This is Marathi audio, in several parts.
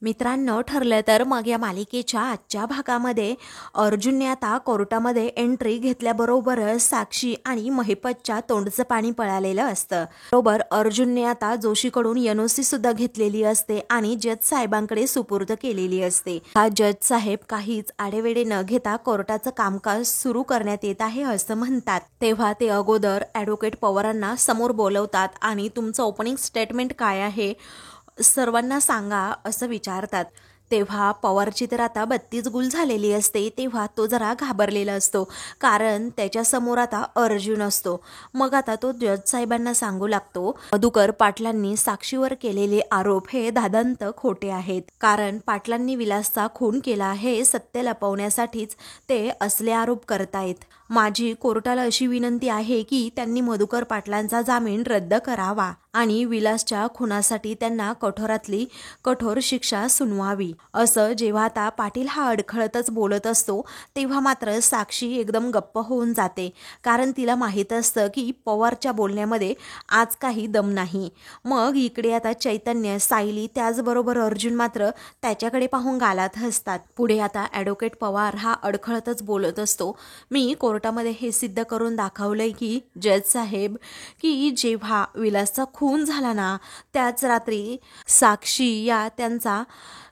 मित्रांनो, ठरलं तर मग या मालिकेच्या आजच्या भागामध्ये अर्जुनने आता कोर्टामध्ये एंट्री घेतल्याबरोबरच साक्षी आणि महिपतच्या तोंडचं पाणी पळालेलं असतं. बरोबर अर्जुनने आता जोशीकडून एनओसी सुद्धा घेतलेली असते आणि जज साहेबांकडे सुपूर्द केलेली असते. हा जज साहेब काहीच आडेवेडे न घेता कोर्टाचं कामकाज सुरू करण्यात येत आहे असं म्हणतात. तेव्हा ते अगोदर ॲडव्होकेट पवारांना समोर बोलवतात आणि तुमचं ओपनिंग स्टेटमेंट काय आहे सर्वांना सांगा असं विचारतात. तेव्हा पवारची तर आता 32 गुल झालेली असते. तेव्हा तो जरा घाबरलेला असतो, कारण त्याच्यासमोर आता अर्जुन असतो. मग आता तो जज साहेबांना सांगू लागतो, मधुकर पाटलांनी साक्षीवर केलेले आरोप हे दादांत खोटे आहेत, कारण पाटलांनी विलासचा खून केला हे सत्य लपवण्यासाठीच ते असले आरोप करतायत. माझी कोर्टाला अशी विनंती आहे की त्यांनी मधुकर पाटलांचा जामीन रद्द करावा आणि विलासच्या खुनासाठी त्यांना कठोरातली कठोर शिक्षा सुनवावी. असं जेव्हा आता पाटील हा अडखळतच बोलत असतो, तेव्हा मात्र साक्षी एकदम गप्प होऊन जाते, कारण तिला माहीत असतं की पवारच्या बोलण्यामध्ये आज काही दम नाही. मग इकडे आता चैतन्य, सायली त्याचबरोबर अर्जुन मात्र त्याच्याकडे पाहून गालात हसतात. पुढे आता ॲडव्होकेट पवार हा अडखळतच बोलत असतो, मी कोर्टामध्ये हे सिद्ध करून दाखवलंय की जज साहेब की जेव्हा विलासचा खून झाला ना, त्याच रात्री साक्षी या त्यांचा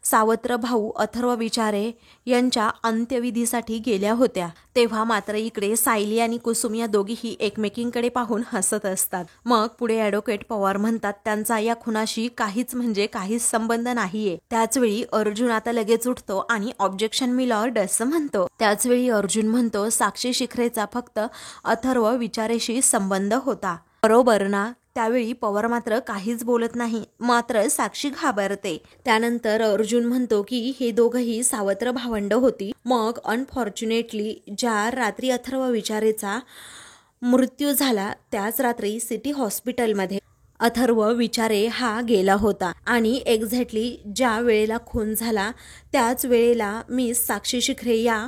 सावत्र भाऊ अथर्व विचारे यांच्या अंत्यविधीसाठी गेल्या होत्या. तेव्हा मात्र इकडे सायली आणि कुसुम या दोघीही एकमेकींकडे पाहून हसत असतात. मग पुढे ॲडव्होकेट पवार म्हणतात, त्यांचा या खुनाशी काहीच म्हणजे काहीच संबंध नाहीये. त्याचवेळी अर्जुन आता लगेच उठतो आणि ऑब्जेक्शन मी लॉर्ड असं म्हणतो. त्याचवेळी अर्जुन म्हणतो, साक्षी शिखरेचा फक्त अथर्व विचारेशी संबंध होता, बरोबर ना? त्यावेळी पवार मात्र काहीच बोलत नाही, मात्र साक्षी घाबरते. त्यानंतर अर्जुन म्हणतो की हे दोघंही सावत्र भावंड होती. मग अनफॉर्च्युनेटली ज्या रात्री अथर्व विचारेचा मृत्यू झाला त्याच रात्री सिटी हॉस्पिटलमध्ये अथर्व विचारे हा गेला होता आणि एक्झॅक्टली ज्या वेळेला खून झाला त्याच वेळेला मिस साक्षी शिखरे या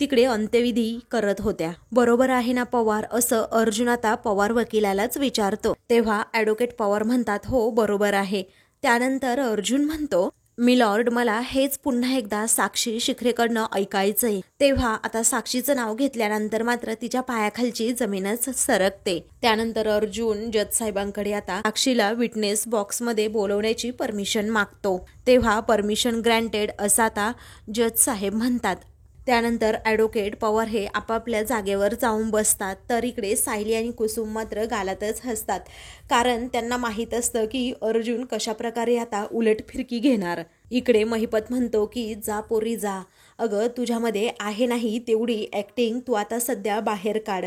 तिकडे अंत्यविधी करत होत्या. बरोबर आहे ना पवार, असं अर्जुन आता पवार वकिलालाच विचारतो. तेव्हा ॲडव्होकेट पवार म्हणतात, हो बरोबर आहे. त्यानंतर अर्जुन म्हणतो, मिलॉर्ड मला हेच पुन्हा एकदा साक्षी शिखरेकडनं ऐकायचंय. तेव्हा आता साक्षीचं नाव घेतल्यानंतर मात्र तिच्या पायाखालची जमीनच सरकते. त्यानंतर अर्जुन जज साहेबांकडे आता साक्षीला विटनेस बॉक्समध्ये बोलवण्याची परमिशन मागतो. तेव्हा परमिशन ग्रँटेड असं आता जज साहेब म्हणतात. त्यानंतर ॲडव्होकेट पवार हे आपापल्या जागेवर जाऊन बसतात. तर इकडे सायली आणि कुसुम मात्र गालातच हसतात, कारण त्यांना माहीत असतं की अर्जुन कशाप्रकारे आता उलट फिरकी घेणार. इकडे महिपत म्हणतो की जा पोरी जा, अगं तुझ्यामध्ये आहे नाही तेवढी ॲक्टिंग, तू आता सध्या बाहेर काढ.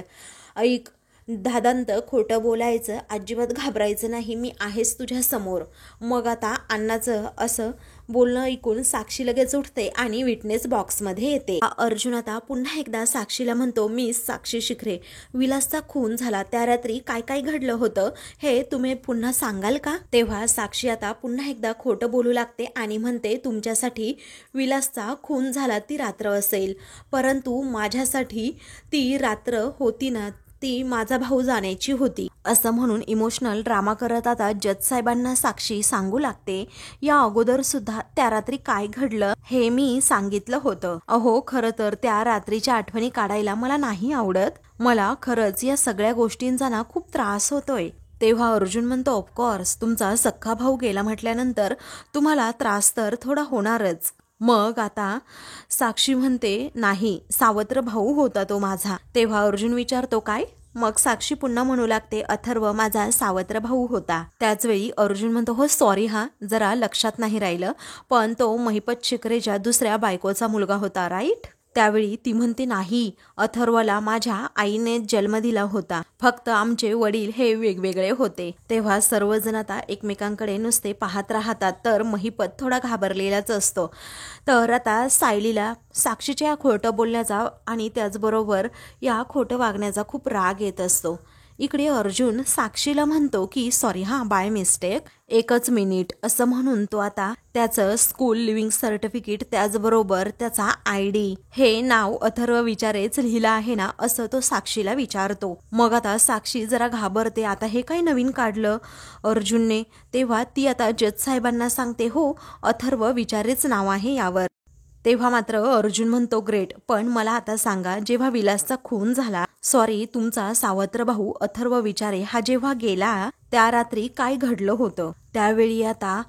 ऐक, दादांत खोटं बोलायचं, अजिबात घाबरायचं नाही, मी आहेच तुझ्या समोर. मग आता अण्णाचं असं बोलणं ऐकून साक्षी लगेच उठते आणि विटनेस बॉक्समध्ये येते. अर्जुन आता पुन्हा एकदा साक्षीला म्हणतो, मिस साक्षी शिखरे, विलासचा खून झाला त्या रात्री काय काय घडलं होतं हे तुम्ही पुन्हा सांगाल का? तेव्हा साक्षी आता पुन्हा एकदा खोटं बोलू लागते आणि म्हणते, तुमच्यासाठी विलासचा खून झाला ती रात्र असेल, परंतु माझ्यासाठी ती रात्र होती ना, ती माझा भाऊ जाण्याची होती. असं म्हणून इमोशनल ड्रामा करत आता जज साहेबांना साक्षी सांगू लागते, या अगोदर सुद्धा त्या रात्री काय घडलं हे मी सांगितलं होतं. अहो खरं तर त्या रात्रीच्या आठवणी काढायला मला नाही आवडत, मला खरंच या सगळ्या गोष्टींचा ना खूप त्रास होतोय. तेव्हा अर्जुन म्हणतो, ऑफकोर्स तुमचा सख्खा भाऊ गेला म्हटल्यानंतर तुम्हाला त्रास तर थोडा होणारच. मग आता साक्षी म्हणते, नाही सावत्र भाऊ होता तो माझा. तेव्हा अर्जुन विचारतो, काय? मग साक्षी पुन्हा म्हणू लागते, अथर्व माझा सावत्र भाऊ होता. त्याचवेळी अर्जुन म्हणतो, हो सॉरी हा, जरा लक्षात नाही राहिलं, पण तो महिपत शिखरेच्या दुसऱ्या बायकोचा मुलगा होता, राईट? त्यावेळी ती म्हणते, नाही, अथर्वला माझ्या आईने जन्म दिला होता, फक्त आमचे वडील हे वेगवेगळे होते. तेव्हा सर्वजण आता एकमेकांकडे नुसते पाहत राहतात. तर महिपत थोडा घाबरलेलाच असतो. तर आता सायलीला साक्षीच्या खोटं बोलण्याचा आणि त्याचबरोबर या खोटं वागण्याचा खूप राग येत असतो. इकडे अर्जुन साक्षीला म्हणतो की सॉरी हा, बाय मिस्टेक, एकच मिनिट, असं म्हणून तो आता त्याचं स्कूल लिव्हिंग सर्टिफिकेट त्याचबरोबर त्याचा ID हे नाव अथर्व विचारेच लिहिलं आहे ना असं तो साक्षीला विचारतो. मग आता साक्षी जरा घाबरते, आता हे काय नवीन काढलं अर्जुनने. तेव्हा ती आता जज साहेबांना सांगते हो अथर्व विचारेच नाव आहे यावर. तेव्हा मात्र अर्जुन म्हणतो ग्रेट, पण मला आता सांगा जेव्हा विलासचा खून झाला, सॉरी तुमचा सावत्र भाऊ अथर्व विचारे हा जेव्हा गेला त्या रात्री काय घडलं होतं. त्यावेळी आता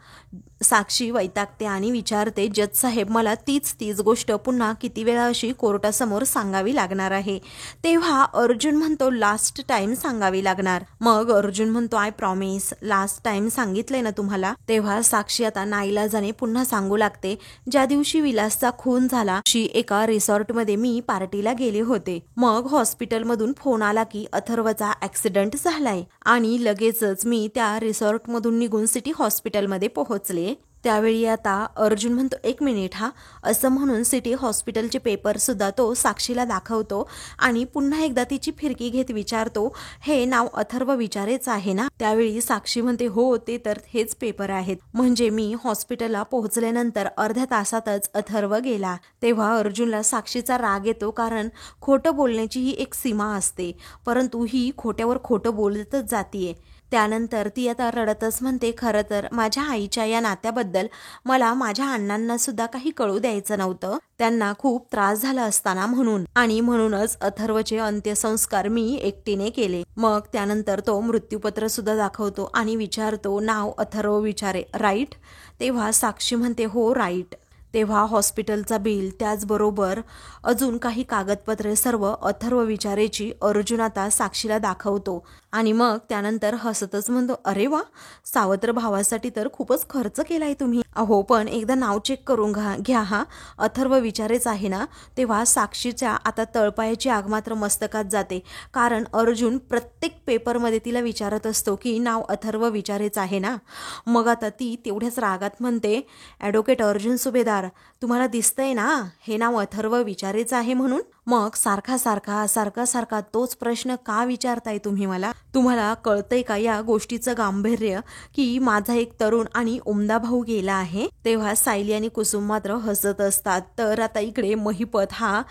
साक्षी वैतागते आणि विचारते जज साहेब मला तीच गोष्ट पुन्हा किती वेळा अशी कोर्टासमोर सांगावी लागणार आहे. तेव्हा अर्जुन म्हणतो लास्ट टाइम सांगावी लागणार. मग अर्जुन म्हणतो आय प्रॉमिस, लास्ट टाइम सांगितलंय ना तुम्हाला. तेव्हा साक्षी आता नाईलाजाने पुन्हा सांगू लागते ज्या दिवशी विलासचा खून झाला एका रिसॉर्टमध्ये मी पार्टीला गेले होते. मग हॉस्पिटलमधून फोन आला की अथर्वचा ऍक्सिडेंट झालाय आणि लगेचच मी त्या रिसॉर्टमधून निघून सिटी हॉस्पिटलमध्ये पोहोचले. त्यावेळी आता अर्जुन म्हणतो एक मिनिट हा, असं म्हणून सिटी हॉस्पिटलचे पेपर सुद्धा तो साक्षीला दाखवतो आणि पुन्हा एकदा तिची फिरकी घेत विचारतो हे नाव अथर्व विचारेच आहे ना. त्यावेळी साक्षी म्हणते हो ते तर हेच पेपर आहेत, म्हणजे मी हॉस्पिटलला पोहोचल्यानंतर अर्ध्या तासातच अथर्व गेला. तेव्हा अर्जुनला साक्षीचा राग येतो, कारण खोटं बोलण्याची ही एक सीमा असते, परंतु ही खोट्यावर खोटं बोलतच जातीये. त्यानंतर ती आता रडतच म्हणते खरं तर माझ्या आईच्या या नात्याबद्दल मला माझ्या अण्णांना सुद्धा काही कळू द्यायचं नव्हतं, त्यांना खूप त्रास झाला असताना म्हणून, आणि म्हणूनच अथर्वचे अंत्यसंस्कार मी एकटीने केले. मग त्यानंतर तो मृत्यूपत्र सुद्धा दाखवतो आणि विचारतो नाव अथर्व विचारे राईट. तेव्हा साक्षी म्हणते हो राईट. तेव्हा हॉस्पिटलचा बिल त्याचबरोबर अजून काही कागदपत्रे सर्व अथर्व विचारेची अर्जुन आता साक्षीला दाखवतो आणि मग त्यानंतर हसतच म्हणतो अरे वा, सावत्र भावासाठी तर खूपच खर्च केलाय तुम्ही. अहो पण एकदा नाव चेक करून घ्या हा, अथर्व विचारेच आहे ना. तेव्हा साक्षीच्या आता तळपायाची आग मात्र मस्तकात जाते, कारण अर्जुन प्रत्येक पेपरमध्ये तिला विचारत असतो की नाव अथर्व विचारेच आहे ना. मग आता ती तेवढ्याच रागात म्हणते ॲडव्होकेट अर्जुन सुभेदार, तुम्हाला दिसतंय ना हे नाव अथर्व विचारेच आहे म्हणून. मग सारखा तोच प्रश्न का विचारताय तुम्ही मला. तुम्हाला कळतंय का या गोष्टीचं गांभीर्य, की माझा एक तरुण आणि उमदा भाऊ गेला आहे. तेव्हा सायली आणि कुसुम मात्र हसत असतात. तर आता इकडे महिपत हा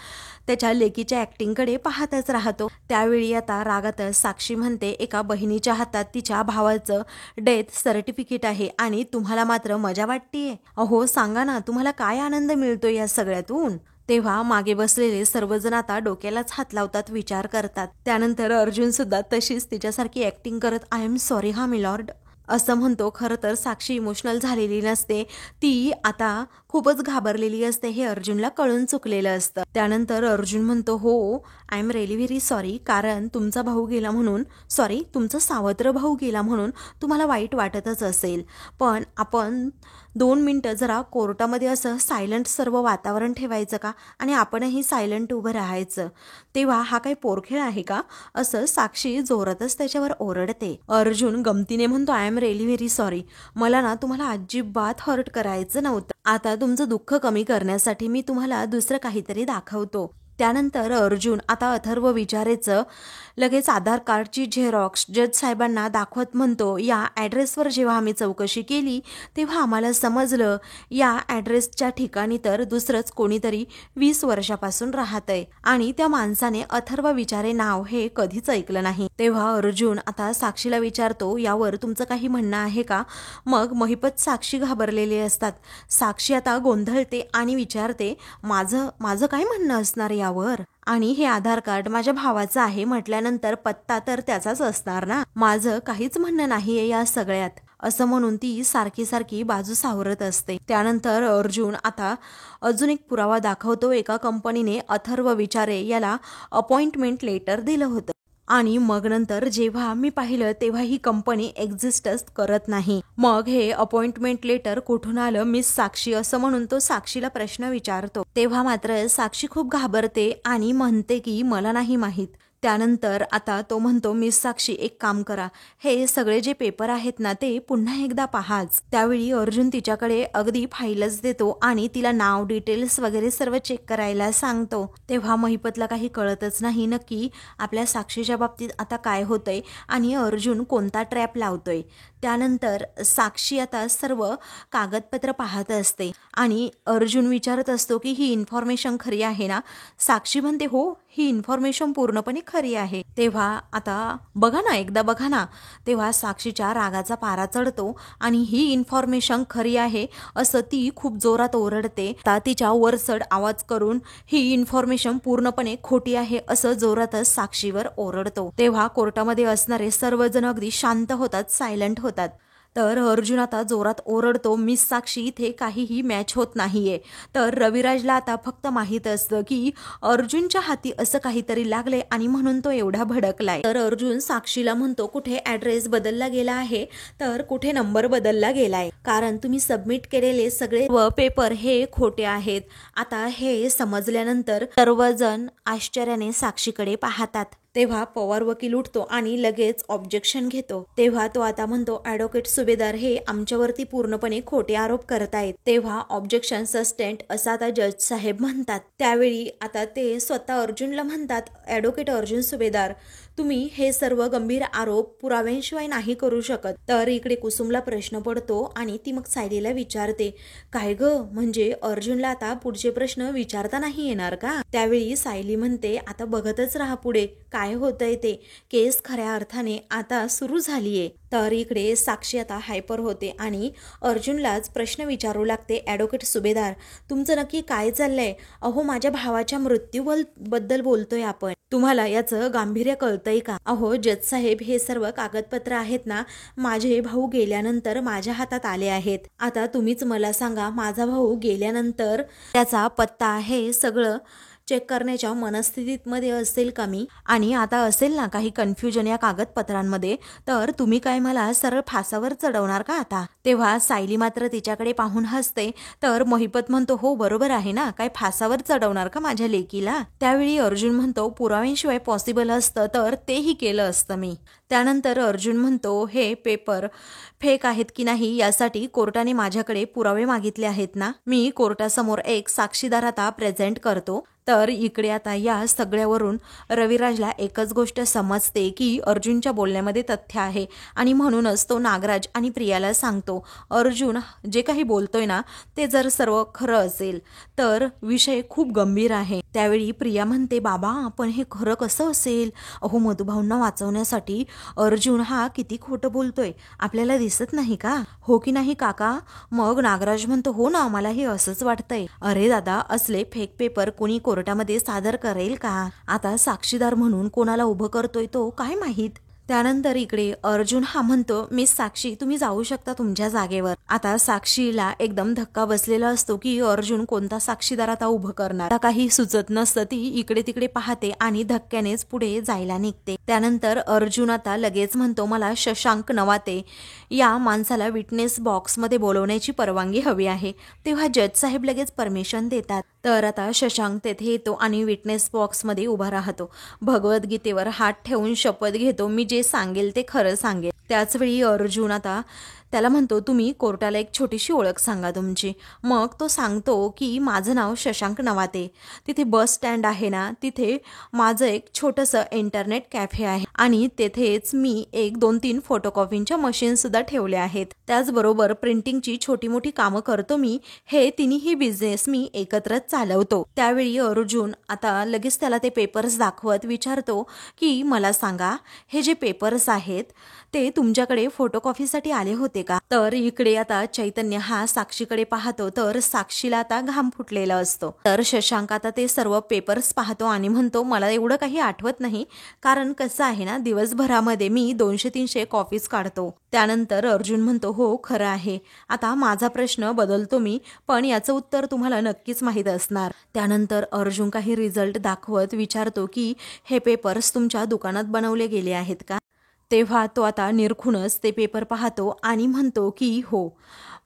त्याच्या लेकीच्या ऍक्टिंगकडे पाहतच राहतो. त्यावेळी आता रागातच साक्षी म्हणते एका बहिणीच्या हातात तिच्या भावाचं डेथ सर्टिफिकेट आहे आणि तुम्हाला मात्र मजा वाटतेय. अहो सांगा ना तुम्हाला काय आनंद मिळतो या सगळ्यातून. तेव्हा मागे बसलेले सर्वजण आता डोक्यालाच हात लावतात, विचार करतात. त्यानंतर अर्जुन सुद्धा तशीच तिच्यासारखी ऍक्टिंग करत आय एम सॉरी हा मिलॉर्ड असं म्हणतो. खरं तर साक्षी इमोशनल झालेली नसते, ती आता खूपच घाबरलेली असते, हे अर्जुनला कळून चुकलेलं असतं. त्यानंतर अर्जुन म्हणतो हो I am really very sorry, कारण तुमचा भाऊ गेला म्हणून, सॉरी तुमचा सावत्र भाऊ गेला म्हणून तुम्हाला वाईट वाटतच असेल, पण आपण 2 मिनिटं जरा कोर्टामध्ये असं सायलंट सर्व वातावरण ठेवायचं का आणि आपणही सायलंट उभं राहायचं. तेव्हा हा काही पोरखेळ आहे का असं साक्षी जोरातच त्याच्यावर ओरडते. अर्जुन गमतीने म्हणतो I am really very sorry, मला ना तुम्हाला अजिबात हर्ट करायचं नव्हतं. आता तुमचं दुःख कमी करण्यासाठी मी तुम्हाला दुसरं काहीतरी दाखवतो. त्यानंतर अर्जुन आता अथर्व विचारेचं लगेच आधार कार्डची झेरॉक्स जज साहेबांना दाखवत म्हणतो या ॲड्रेसवर जेव्हा आम्ही चौकशी केली तेव्हा आम्हाला समजलं या ॲड्रेसच्या ठिकाणी तर दुसरंच कोणीतरी 20 वर्षापासून राहतंय आणि त्या माणसाने अथर्व विचारे नाव हे कधीच ऐकलं नाही. तेव्हा अर्जुन आता साक्षीला विचारतो यावर तुमचं काही म्हणणं आहे का. मग महिपत साक्षी घाबरलेले असतात. साक्षी आता गोंधळते आणि विचारते माझं काय म्हणणं असणार यावर. आणि हे आधार कार्ड माझ्या भावाचं आहे म्हटल्यानंतर पत्ता तर त्याचाच असणार ना, माझं काहीच म्हणणं नाहीये या सगळ्यात असं म्हणून ती सारखी बाजू सावरत असते. त्यानंतर अर्जुन आता अजून एक पुरावा दाखवतो. एका कंपनीने अथर्व विचारे याला अपॉइंटमेंट लेटर दिलं होतं आणि मग नंतर जेव्हा मी पाहिलं तेव्हा ही कंपनी एक्झिस्टच करत नाही. मग हे अपॉइंटमेंट लेटर कुठून आलं मिस साक्षी असं म्हणून तो साक्षीला प्रश्न विचारतो. तेव्हा मात्र साक्षी खूप घाबरते आणि म्हणते की मला नाही माहीत. त्यानंतर आता तो म्हणतो, मिस साक्षी एक काम करा, हे सगळे जे पेपर आहेत ना ते पुन्हा एकदा पहाच. त्यावेळी अर्जुन तिच्याकडे अगदी फाईलच देतो आणि तिला नाव, डिटेल्स वगैरे सर्व चेक करायला सांगतो. तेव्हा महिपतला काही कळतच नाही नक्की आपल्या साक्षीच्या बाबतीत आता काय होतंय आणि अर्जुन कोणता ट्रॅप लावतोय. त्यानंतर साक्षी आता सर्व कागदपत्र पाहत असते आणि अर्जुन विचारत असतो की ही इन्फॉर्मेशन खरी आहे ना. साक्षी म्हणते हो, ही इन्फॉर्मेशन पूर्णपणे खरी आहे. तेव्हा आता बघा ना, एकदा बघा ना. तेव्हा साक्षीच्या रागाचा पारा चढतो आणि ही इन्फॉर्मेशन खरी आहे असं ती खूप जोरात ओरडते. आता तिच्या वरचढ आवाज करून ही इन्फॉर्मेशन पूर्णपणे खोटी आहे असं जोरातच साक्षीवर ओरडतो. तेव्हा कोर्टामध्ये असणारे सर्वजण अगदी शांत होतात, सायलेंट होतात. तर अर्जुन आता जोरात ओरडतो, मिस साक्षी इथे काहीही मॅच होत नाहीये. तर रविराजला आता फक्त माहीत असतं की अर्जुनच्या हाती असं काहीतरी लागले आणि म्हणून तो एवढा भडकलाय. तर अर्जुन साक्षीला म्हणतो, कुठे ॲड्रेस बदलला गेला आहे तर कुठे नंबर बदलला गेलाय, कारण तुम्ही सबमिट केलेले सगळे पेपर हे खोटे आहेत. आता हे समजल्यानंतर सर्वजण आश्चर्याने साक्षीकडे पाहतात. तेव्हा पवार वकील उठतो आणि लगेच ऑब्जेक्शन घेतो. तेव्हा तो आता म्हणतो, ॲडव्होकेट सुभेदार हे आमच्यावरती पूर्णपणे खोटे आरोप करतायत. तेव्हा ऑब्जेक्शन सस्टेंड असं आता जज साहेब म्हणतात. त्यावेळी आता ते स्वतः अर्जुनला म्हणतात, ॲडव्होकेट अर्जुन सुभेदार, तुम्ही हे सर्व गंभीर आरोप पुराव्यांशिवाय नाही करू शकत. तर इकडे कुसुमला प्रश्न पडतो आणि ती मग सायलीला विचारते, काय ग, म्हणजे अर्जुनला आता पुढचे प्रश्न विचारता नाही येणार का? त्यावेळी सायली म्हणते, आता बघतच राहा पुढे काय होतंय ते. केस खऱ्या अर्थाने आता सुरू झालीये. तर इकडे साक्षी आता हायपर होते आणि अर्जुनलाच प्रश्न विचारू लागते, ॲडव्होकेट सुभेदार, तुमचं नक्की काय चाललंय? अहो, माझ्या भावाच्या मृत्यूबद्दल बोलतोय आपण. तुम्हाला याचं गांभीर्य कळतंय का? अहो जज साहेब, हे सर्व कागदपत्र आहेत ना, माझे भाऊ गेल्यानंतर माझ्या हातात आले आहेत. आता तुम्हीच मला सांगा, माझा भाऊ गेल्यानंतर त्याचा पत्ता हे सगळं चेक करण्याच्या मनस्थितीत मध्ये असेल का मी? आणि आता असेल ना काही कन्फ्युजन या कागदपत्रांमध्ये, तर तुम्ही काय मला सरळ फासावर चढवणार का आता? तेव्हा सायली मात्र तिच्याकडे पाहून हसते. तर महिपत म्हणतो, हो बरोबर आहे ना, काय फासावर चढवणार का माझ्या लेकीला? त्यावेळी अर्जुन म्हणतो, पुराव्यांशिवाय पॉसिबल असतं तर तेही केलं असतं मी. त्यानंतर अर्जुन म्हणतो, हे पेपर फेक आहेत की नाही यासाठी कोर्टाने माझ्याकडे पुरावे मागितले आहेत ना, मी कोर्टासमोर एक साक्षीदार आता प्रेझेंट करतो. तर इकडे आता या सगळ्यावरून रविराजला एकच गोष्ट समजते की अर्जुनच्या बोलण्यामध्ये तथ्य आहे आणि म्हणूनच तो नागराज आणि प्रियाला सांगतो, अर्जुन जे काही बोलतोय ना ते जर सर्व खरं असेल तर विषय खूप गंभीर आहे. त्यावेळी प्रिया म्हणते, बाबा पण हे खरं कसं असेल? अहो, मधुभाऊंना वाचवण्यासाठी अर्जुन हा किती खोटं बोलतोय, आपल्याला दिसत नाही का? हो की नाही काका? मग नागराज म्हणतो, हो ना, मला हे असंच वाटतंय. अरे दादा, असले फेक पेपर कोणी कोर्टामध्ये सादर करेल का? आता साक्षीदार म्हणून कोणाला उभं करतोय तो काय माहीत. त्यानंतर इकडे अर्जुन हा म्हणतो, मिस साक्षी तुम्ही जाऊ शकता तुमच्या जागेवर. आता साक्षीला एकदम धक्का बसलेला असतो की अर्जुन कोणता साक्षीदार आता उभं करणार. आता काही सुचत नसतं, ती इकडे तिकडे पाहते आणि धक्क्यानेच पुढे जायला निघते. त्यानंतर अर्जुन आता लगेच म्हणतो, मला शशांक नवाते या माणसाला विटनेस बॉक्समध्ये बोलवण्याची परवानगी हवी आहे. तेव्हा जज साहेब लगेच परमिशन देतात. तर आता शशांक तेथे येतो आणि विटनेस बॉक्समध्ये उभा राहतो. भगवद्गीतेवर हात ठेवून शपथ घेतो, मी जे सांगेल ते खरं सांगेल. त्याचवेळी अर्जुन आता त्याला म्हणतो, तुम्ही कोर्टाला एक छोटीशी ओळख सांगा तुमची. मग तो सांगतो की माझं नाव शशांक नवाते, तिथे बस स्टँड आहे ना, तिथे माझं एक छोटंसं इंटरनेट कॅफे आहे आणि तेथेच मी एक 2-3 फोटोकॉपींच्या मशीन सुद्धा ठेवल्या आहेत. त्याचबरोबर प्रिंटिंगची छोटी मोठी कामं करतो मी. हे तिन्ही बिझनेस मी एकत्रच चालवतो. त्यावेळी अर्जुन आता लगेच त्याला ते पेपर्स दाखवत विचारतो की मला सांगा, हे जे पेपर्स आहेत ते तुमच्याकडे फोटोकॉपीसाठी आले होते का? तर इकडे आता चैतन्य हा साक्षीकडे पाहतो. तर साक्षीला आता घाम फुटलेला असतो. तर शशांक आता ते सर्व पेपर्स पाहतो आणि म्हणतो, मला एवढं काही आठवत नाही, कारण कसं आहे ना, दिवसभरामध्ये मी 200-300 कॉपीज काढतो. त्यानंतर अर्जुन म्हणतो, हो खरं आहे. आता माझा प्रश्न बदलतो मी, पण याचं उत्तर तुम्हाला नक्कीच माहीत असणार. त्यानंतर अर्जुन काही रिझल्ट दाखवत विचारतो की हे पेपर्स तुमच्या दुकानात बनवले गेले आहेत का? तेव्हा तो आता निरखूनच ते पेपर पाहतो आणि म्हणतो की हो,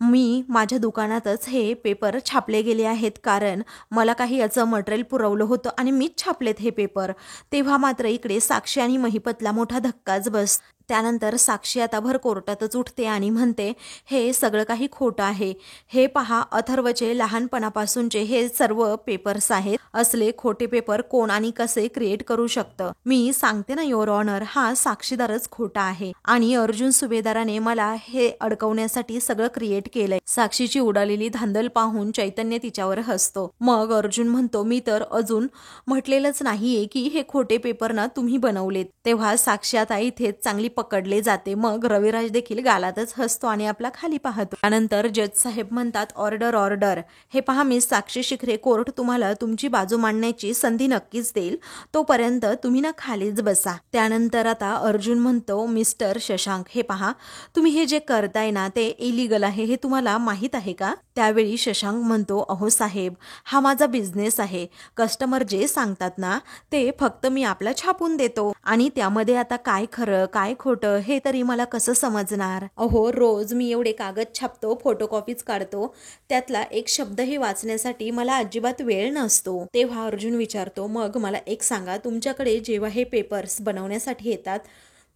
मी माझ्या दुकानातच हे पेपर छापले गेले आहेत, कारण मला काही याचं मटेरियल पुरवलं होतं आणि मीच छापलेत हे पेपर. तेव्हा मात्र इकडे साक्षी आणि महिपतला मोठा धक्काच बस. त्यानंतर साक्षी आता भर कोर्टातच उठते आणि म्हणते, हे सगळं काही खोटं आहे. हे पहा, अथर्वचे लहानपणापासूनचे हे सर्व पेपर्स आहेत. असले खोटे पेपर कोण आणि कसे क्रिएट करू शकतं? मी सांगते ना युअर ऑनर, हा साक्षीदारच खोटा आहे आणि अर्जुन सुभेदाराने मला हे अडकवण्यासाठी सगळं क्रिएट केलंय. साक्षीची उडालेली धांदल पाहून चैतन्य तिच्यावर हसतो. मग अर्जुन म्हणतो, मी तर अजून म्हटलेलंच नाहीये की हे खोटे पेपर ना तुम्ही बनवलेत. तेव्हा साक्षी आता इथेच चांगली पकडले जाते. मग रविराज देखील गालातच हसतो आणि आपला खाली पाहतो. त्यानंतर जज साहेब म्हणतात, ऑर्डर ऑर्डर. हे पहा मिस साक्षी शिखरे, कोर्ट तुम्हाला तुमची बाजू मांडण्याची संधी नक्कीच देईल. तोपर्यंत तुम्ही ना खालीच बसा. त्यानंतर आता अर्जुन म्हणतो, मिस्टर शशांक, हे पहा, तुम्ही हे जे करताय ना ते इलिगल आहे, हे तुम्हाला माहीत आहे का? त्यावेळी शशांक म्हणतो, अहो साहेब, हा माझा बिझनेस आहे. कस्टमर जे सांगतात ना ते फक्त मी आपला छापून देतो आणि त्यामध्ये आता काय खरं काय खोटं हे तरी मला कसं समजणार? अहो, रोज मी एवढे कागद छापतो, फोटोकॉपीज काढतो, त्यातला एक शब्दही वाचण्यासाठी मला अजिबात वेळ नसतो. तेव्हा अर्जुन विचारतो, मग मला एक सांगा, तुमच्याकडे जेव्हा हे पेपर्स बनवण्यासाठी येतात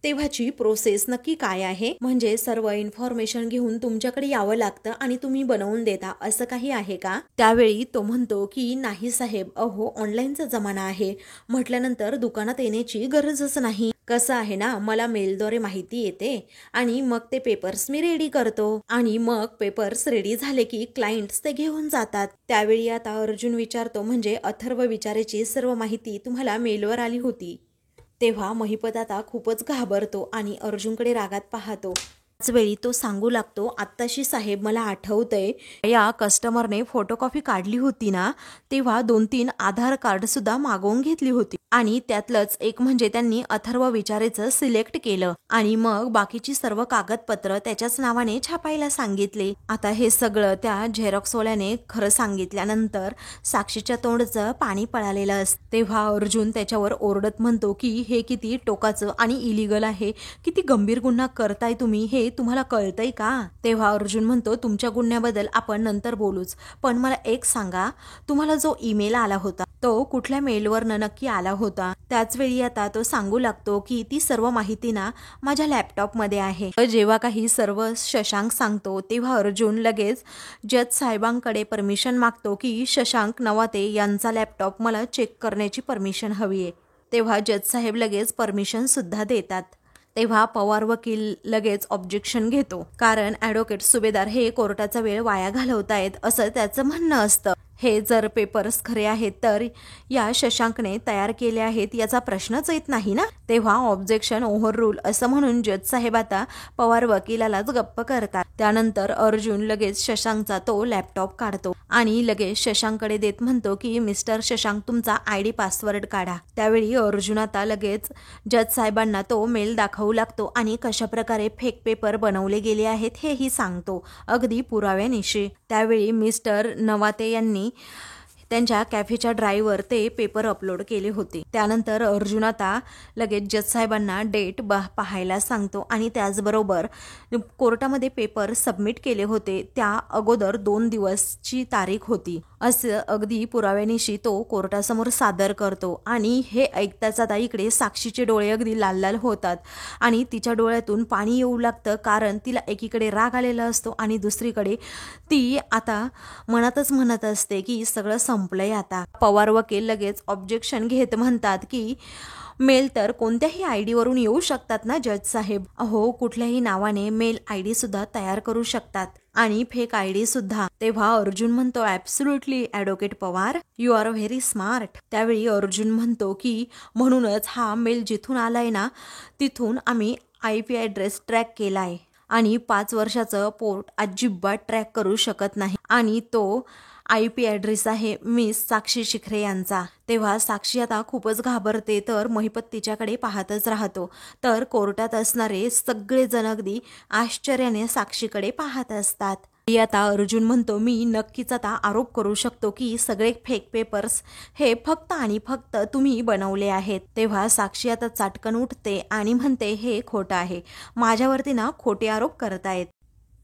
तेव्हाची प्रोसेस नक्की काय आहे? म्हणजे सर्व इन्फॉर्मेशन घेऊन तुमच्याकडे यावं लागतं आणि तुम्ही बनवून देता, असं काही आहे का? त्यावेळी तो म्हणतो की नाही साहेब, अहो ऑनलाईनचा जमाना आहे, म्हटल्यानंतर दुकानात येण्याची गरजच नाही. कसं आहे ना, मला मेलद्वारे माहिती येते आणि मग ते पेपर्स मी रेडी करतो आणि मग पेपर्स रेडी झाले की क्लायंट्स ते घेऊन जातात. त्यावेळी आता अर्जुन विचारतो, म्हणजे अथर्व विचाराची सर्व माहिती तुम्हाला मेलवर आली होती? तेव्हा महिपत आता खूपच घाबरतो आणि अर्जुनकडे रागात पाहतो. त्याच वेळी तो सांगू लागतो, आत्ताशी साहेब मला आठवतंय, या कस्टमरने फोटोकॉपी काढली होती ना, तेव्हा 2-3 आधार कार्ड सुद्धा मागवून घेतली होती आणि त्यातलंच एक म्हणजे त्यांनी अथर्व विचारेचं सिलेक्ट केलं आणि मग बाकीची सर्व कागदपत्र त्याच्याच नावाने छापायला सांगितले. आता हे सगळं त्या झेरॉक्सवाल्याने खरं सांगितल्यानंतर साक्षीच्या तोंडचं पाणी पळालेलं असतं. तेव्हा अर्जुन त्याच्यावर ओरडत म्हणतो की हे किती टोकाचं आणि इलिगल आहे, किती गंभीर गुन्हा करताय तुम्ही, हे तुम्हाला कळतंय का? तेव्हा अर्जुन म्हणतो, तुमच्या गुन्ह्याबद्दल आपण नंतर बोलूच, पण मला एक सांगा, तुम्हाला जो ईमेल आला होता तो कुठल्या मेलवरनं नक्की आला होता? त्याच वेळी आता तो सांगू लागतो की ती सर्व माहिती ना माझ्या लॅपटॉपमध्ये आहे. जेव्हा काही सर्व शशांक सांगतो तेव्हा अर्जुन लगेच जज साहेबांकडे परमिशन मागतो की शशांक नवाते यांचा लॅपटॉप मला चेक करण्याची परमिशन हवी आहे. तेव्हा जज साहेब लगेच परमिशन सुद्धा देतात. तेव्हा पवार वकील लगेच ऑब्जेक्शन घेतो, कारण ॲडव्होकेट सुभेदार हे कोर्टाचा वेळ वाया घालवतायत असं त्याचं म्हणणं असतं. हे जर पेपर्स खरे आहेत तर या शशांकने तयार केले आहेत याचा प्रश्नच येत नाही ना. तेव्हा ऑब्जेक्शन ओव्हर रूल असं म्हणून जज साहेब आता पवार वकिलालाच गप्प करतात. त्यानंतर अर्जुन लगेच शशांकचा तो लॅपटॉप काढतो आणि लगेच शशांककडे देत म्हणतो की मिस्टर शशांक, तुमचा ID पासवर्ड काढा. त्यावेळी अर्जुन आता लगेच जज साहेबांना तो मेल दाखवू लागतो आणि कशाप्रकारे फेक पेपर बनवले गेले आहेत हेही सांगतो, अगदी पुराव्यानिशी. त्यावेळी मिस्टर नवाते यांनी त्यांच्या कॅफेच्या ड्राईव्हवर ते पेपर अपलोड केले होते. त्यानंतर अर्जुन आता लगेच जज साहेबांना डेट पाहायला सांगतो आणि त्याचबरोबर कोर्टामध्ये पेपर सबमिट केले होते त्या अगोदर 2 दिवसची तारीख होती असं अगदी पुराव्यानिशी तो कोर्टासमोर सादर करतो. आणि हे ऐकताच आता इकडे साक्षीचे डोळे अगदी लाल लाल होतात आणि तिच्या डोळ्यातून पाणी येऊ लागतं, कारण तिला एकीकडे राग आलेला असतो आणि दुसरीकडे ती आता मनातच म्हणत असते की सगळं संपलंय आता. पवार वकील लगेच ऑब्जेक्शन घेत म्हणतात की मेल तर कोणत्याही ID वरून येऊ शकतात ना जज साहेब. अहो, कुठल्याही नावाने मेल ID सुद्धा तयार करू शकतात आणि फेक ID सुद्धा. तेव्हा अर्जुन म्हणतो, absolutely advocate Pawar, you are very smart. त्यावेळी अर्जुन म्हणतो की म्हणूनच हा मेल जिथून आलाय ना तिथून आम्ही IP ॲड्रेस ट्रॅक केलाय आणि 5 वर्षाचं पोर्ट अजिबात ट्रॅक करू शकत नाही आणि तो IP ॲड्रेस आहे मिस साक्षी शिखरे यांचा. तेव्हा साक्षी आता खूपच घाबरते, तर महिपत तिच्याकडे पाहतच राहतो. तर कोर्टात असणारे सगळेजण अगदी आश्चर्याने साक्षीकडे पाहत असतात. आता अर्जुन म्हणतो मी नक्कीच आता आरोप करू शकतो की सगळे फेक पेपर्स हे फक्त आणि फक्त तुम्ही बनवले आहेत. तेव्हा साक्षी आता चाटकन उठते आणि म्हणते हे खोटं आहे, माझ्यावरती ना खोटे आरोप करतायत.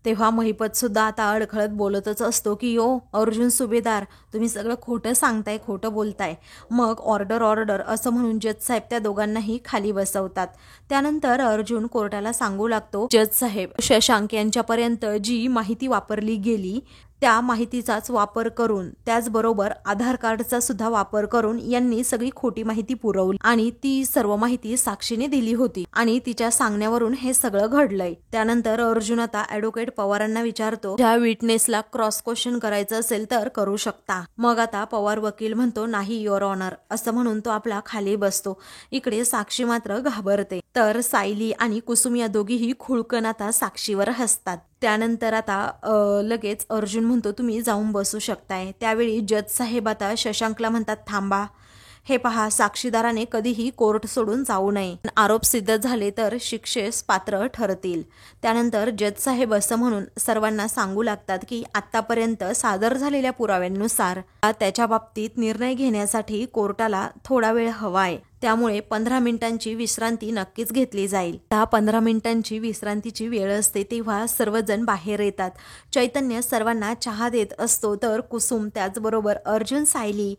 तेव्हा महिपत सुद्धा आता अडखळत बोलतच असतो की ओ अर्जुन सुभेदार, तुम्ही सगळं खोटं सांगताय, खोटं बोलताय. मग ऑर्डर ऑर्डर असं म्हणून जज साहेब त्या दोघांनाही खाली बसवतात. त्यानंतर अर्जुन कोर्टाला सांगू लागतो, जज साहेब, शशांक यांच्यापर्यंत जी माहिती वापरली गेली त्या माहितीचाच वापर करून, त्याचबरोबर आधार कार्डचा सुद्धा वापर करून यांनी सगळी खोटी माहिती पुरवली आणि ती सर्व माहिती साक्षीने दिली होती आणि तिच्या सांगण्यावरून हे सगळं घडलंय. त्यानंतर अर्जुन आता ॲडव्होकेट पवारांना विचारतो, ज्या विटनेसला क्रॉस क्वेश्चन करायचं असेल तर करू शकता. मग आता पवार वकील म्हणतो नाही युअर ऑनर, असं म्हणून तो आपला खाली बसतो. इकडे साक्षी मात्र घाबरते. तर सायली आणि कुसुम या दोघीही खुळकन आता साक्षीवर हसतात. त्यानंतर आता लगेच अर्जुन म्हणतो तुम्ही जाऊन बसू शकताय. त्यावेळी जज साहेब आता शशांकला म्हणतात थांबा, हे पहा, साक्षीदाराने कधीही कोर्ट सोडून जाऊ नये, आरोप सिद्ध झाले तर शिक्षेस पात्र ठरतील. त्यानंतर जज साहेब असं म्हणून सर्वांना सांगू लागतात की आतापर्यंत सादर झालेल्या पुराव्यांनुसार त्याच्या बाबतीत निर्णय घेण्यासाठी कोर्टाला थोडा वेळ हवाय, त्यामुळे 15 मिनिटांची विश्रांती नक्कीच घेतली जाईल. 15 मिनिटांची विश्रांतीची वेळ असते तेव्हा सर्वजण बाहेर येतात. चैतन्य सर्वांना चहा देत असतो, तर कुसुम त्याचबरोबर अर्जुन, सायली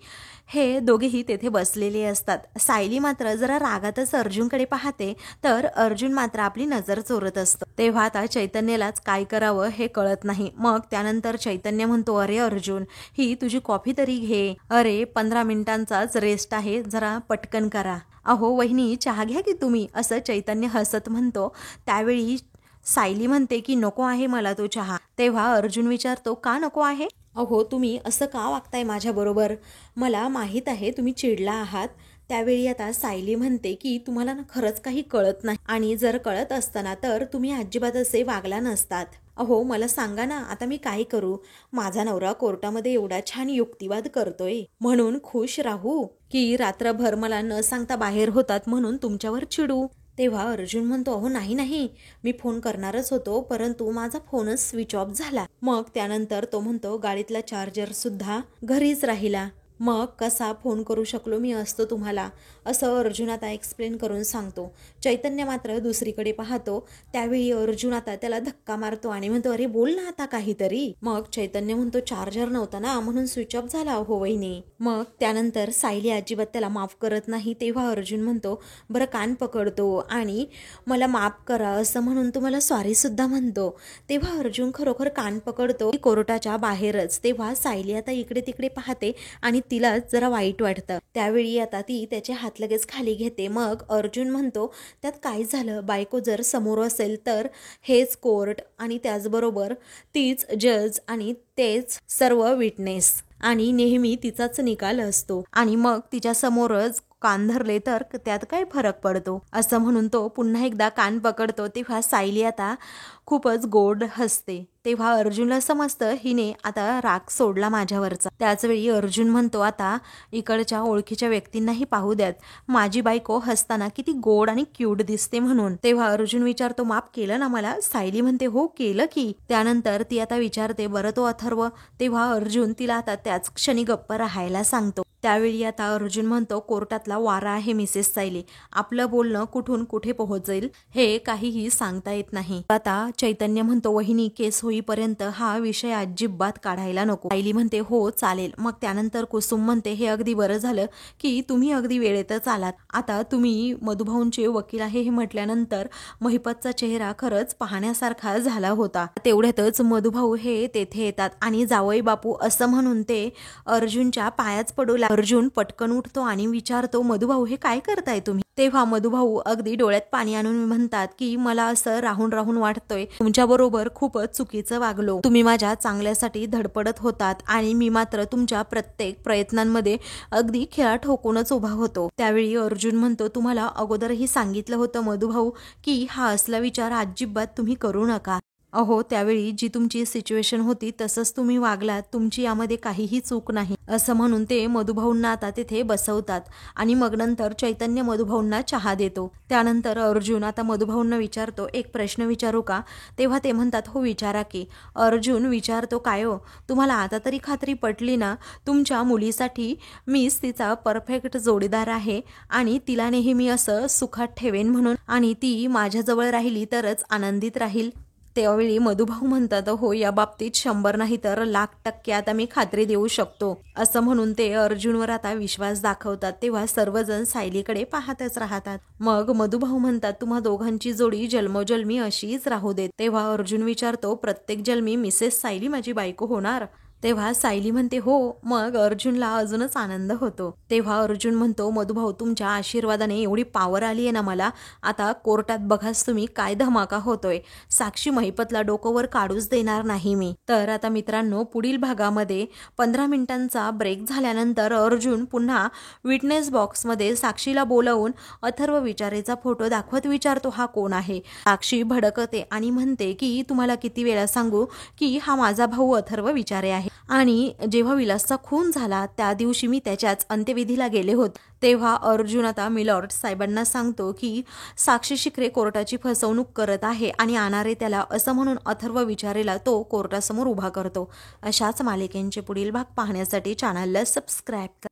हे दोघेही तेथे बसलेले असतात. सायली मात्र जरा रागातच अर्जुनकडे पाहते, तर अर्जुन मात्र आपली नजर चोरत असतो. तेव्हा आता चैतन्यलाच काय करावं हे कळत नाही. मग त्यानंतर चैतन्य म्हणतो, अरे अर्जुन, ही तुझी कॉफी तरी घे. अरे 15 मिनिटांचाच रेस्ट आहे, जरा पटकन करा. अहो वहिनी, चहा घ्या की तुम्ही, असं चैतन्य हसत म्हणतो. त्यावेळी सायली म्हणते की नको आहे मला तो चहा. तेव्हा अर्जुन विचारतो, का नको आहे? अहो तुम्ही असं का वागताय माझ्याबरोबर? मला माहीत आहे तुम्ही चिडला आहात. त्यावेळी आता सायली म्हणते की तुम्हाला ना खरंच काही कळत नाही, आणि जर कळत असताना तर तुम्ही अजिबात असे वागला नसतात. अहो मला सांगा ना, आता मी काय करू? माझा नवरा कोर्टामध्ये एवढा छान युक्तिवाद करतोय म्हणून खुश राहू, की रात्रभर मला न सांगता बाहेर होतात म्हणून तुमच्यावर चिडू? तेव्हा अर्जुन म्हणतो, अहो नाही नाही, मी फोन करणारच होतो, परंतु माझा फोनच स्विच ऑफ झाला. मग त्यानंतर तो म्हणतो गाडीतला चार्जर सुद्धा घरीच राहिला, मग कसा फोन करू शकलो मी असतो तुम्हाला, असं अर्जुन आता एक्सप्लेन करून सांगतो. चैतन्य मात्र दुसरीकडे पाहतो. त्यावेळी अर्जुन आता त्याला धक्का मारतो आणि म्हणतो, अरे बोल ना आता काहीतरी. मग चैतन्य म्हणतो, चार्जर नव्हता ना म्हणून स्विच ऑफ झाला हो वहिनी. मग त्यानंतर सायली अजिबात त्याला माफ करत नाही. तेव्हा अर्जुन म्हणतो, बरं कान पकडतो आणि मला माफ करा असं म्हणून तुम्हाला सॉरी सुद्धा म्हणतो. तेव्हा अर्जुन खरोखर कान पकडतो कोर्टाच्या बाहेरच. तेव्हा सायली आता इकडे तिकडे पाहते आणि तिला जरा वाईट वाटतं. त्यावेळी आता ती त्याचे हात लगेच खाली घेते. मग अर्जुन म्हणतो, त्यात काय झालं, बायको जर समोर असेल तर हेच कोर्ट आणि त्याचबरोबर तीच जज आणि तेच सर्व विटनेस आणि नेहमी तिचाच निकाल असतो, आणि मग तिच्या समोरच कान धरले तर त्यात काय फरक पडतो, असं म्हणून तो पुन्हा एकदा कान पकडतो. तेव्हा सायली आता खूपच गोड हसते. तेव्हा अर्जुनला समजतं हिने आता राग सोडला माझ्यावरचा. त्याचवेळी अर्जुन म्हणतो, आता इकडच्या ओळखीच्या व्यक्तींनाही पाहू द्यात, माझी बायको हसताना किती गोड आणि क्यूट दिसते म्हणून. तेव्हा अर्जुन विचारतो, माफ केलं ना मला? सायली म्हणते, हो केलं की. त्यानंतर ती आता विचारते, बरं तो अथर्व? तेव्हा अर्जुन तिला आता त्याच क्षणी गप्प राहायला सांगतो. त्यावेळी आता अर्जुन म्हणतो, कोर्टातला वारा आहे मिसेस सायली, आपलं बोलणं कुठून कुठे पोहोचेल हे काहीही सांगता येत नाही. आता चैतन्य म्हणतो, वहिनी केस होईपर्यंत हा विषय अजिबात काढायला नको. सायली म्हणते, हो चालेल. मग त्यानंतर कुसुम म्हणते, हे अगदी बरं झालं की तुम्ही अगदी वेळेतच आलात. आता तुम्ही मधुभाऊंचे वकील आहे हे म्हटल्यानंतर महिपतचा चेहरा खरंच पाहण्यासारखा झाला होता. तेवढ्यातच मधुभाऊ हे तेथे येतात आणि जावई बापू असं म्हणून ते अर्जुनच्या पायाच पडू लागतात. अर्जुन पटकन उठतो आणि विचारतो, मधुभाऊ हे काय करताय तुम्ही? तेव्हा मधुभाऊ अगदी डोळ्यात पाणी आणून म्हणतात की मला असं राहून राहून वाटतोय तुमच्याबरोबर खूपच चुकीचं वागलो. तुम्ही माझ्या चांगल्यासाठी धडपडत होतात आणि मी मात्र तुमच्या प्रत्येक प्रयत्नांमध्ये अगदी खिळा ठोकूनच उभा होतो. त्यावेळी अर्जुन म्हणतो, तुम्हाला अगोदरही सांगितलं होतं मधुभाऊ की हा असला विचार अजिबात तुम्ही करू नका. अहो त्यावेळी जी तुमची सिच्युएशन होती तसंच तुम्ही वागलात, तुमची यामध्ये काहीही चूक नाही असं म्हणून ते मधुभाऊंना आता तिथे बसवतात आणि मग नंतर चैतन्य मधुभाऊंना चहा देतो. त्यानंतर अर्जुन आता मधुभाऊंना विचारतो, एक प्रश्न विचारू का? तेव्हा ते म्हणतात, हो विचारा की. अर्जुन विचारतो, काय हो तुम्हाला आता तरी खात्री पटली ना, तुमच्या मुलीसाठी मीच तिचा परफेक्ट जोडीदार आहे आणि तिला नेहमी असं सुखात ठेवेन म्हणून, आणि ती माझ्याजवळ राहिली तरच आनंदित राहील. त्यावेळी मधुभाऊ म्हणतात, हो या बाबतीत 100 नाही तर 1,00,000% आता मी खात्री देऊ शकतो असं म्हणून ते अर्जुनवर आता विश्वास दाखवतात. तेव्हा सर्वजण सायलीकडे पाहतच राहतात. मग मधुभाऊ म्हणतात, तुम्हा दोघांची जोडी जन्मोजन्मी अशीच राहू देत. तेव्हा अर्जुन विचारतो, प्रत्येक जन्मी मिसेस सायली माझी बायको होणार? तेव्हा सायली म्हणते हो. मग अर्जुनला अजूनच आनंद होतो. तेव्हा अर्जुन म्हणतो, मधुभाऊ तुमच्या आशीर्वादाने एवढी पावर आली आहे ना मला, आता कोर्टात बघाच तुम्ही काय धमाका होतोय. साक्षी महिपतला डोकोवर काढूच देणार नाही मी. तर आता मित्रांनो, पुढील भागामध्ये 15 मिनिटांचा ब्रेक झाल्यानंतर अर्जुन पुन्हा विटनेस बॉक्समध्ये साक्षीला बोलावून अथर्व विचारेचा फोटो दाखवत विचारतो, हा कोण आहे? साक्षी भडकते आणि म्हणते की तुम्हाला किती वेळा सांगू की हा माझा भाऊ अथर्व विचारे आहे आणि जेव्हा विलासचा खून झाला त्या दिवशी मी त्याच्याच अंत्यविधीला गेले होते. तेव्हा अर्जुन आता मिलॉर्ड साहेबांना सांगतो की साक्षी शिकरे कोर्टाची फसवणूक करत आहे आणि आणणारे त्याला असं म्हणून अथर्व विचारेला तो कोर्टासमोर उभा करतो. अशाच मालिकेंचे पुढील भाग पाहण्यासाठी चॅनलला सबस्क्राईब करा.